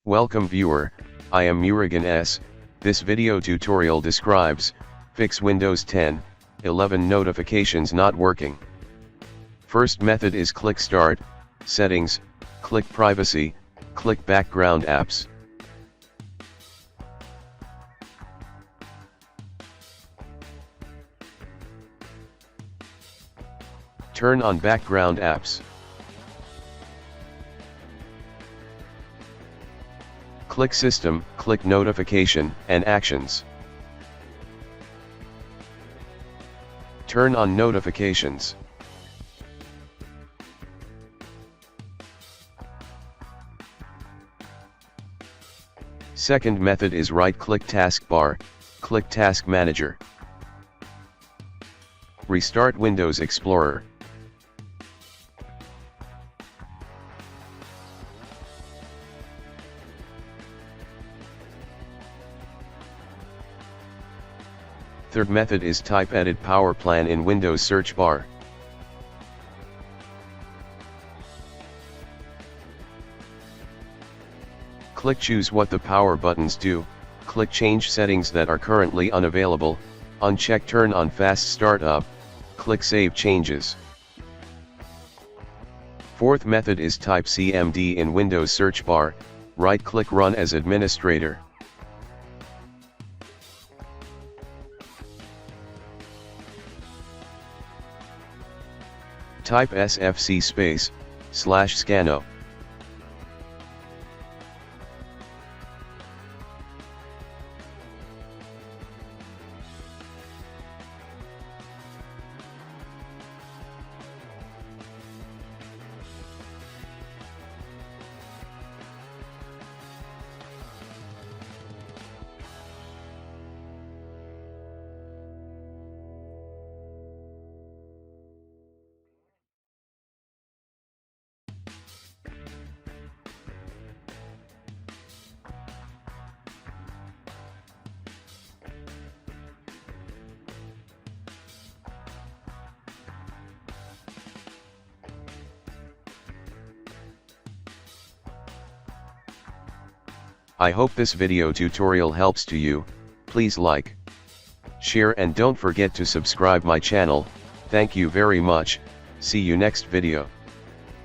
Welcome viewer, I am Murugan S. This video tutorial describes, fix Windows 10, 11 notifications not working. First method is click Start, Settings, click Privacy, click Background Apps. Turn on Background Apps. Click System, click Notification and Actions. Turn on Notifications. Second method is right-click Taskbar, click Task Manager. Restart Windows Explorer. Third method is type Edit Power Plan in Windows search bar. Click Choose what the power buttons do, click Change settings that are currently unavailable, uncheck Turn on Fast Startup, click Save Changes. Fourth method is type CMD in Windows search bar, right-click Run as Administrator. Type sfc/scano. I hope this video tutorial helps to you. Please like, share and don't forget to subscribe my channel. Thank you very much. See you next video.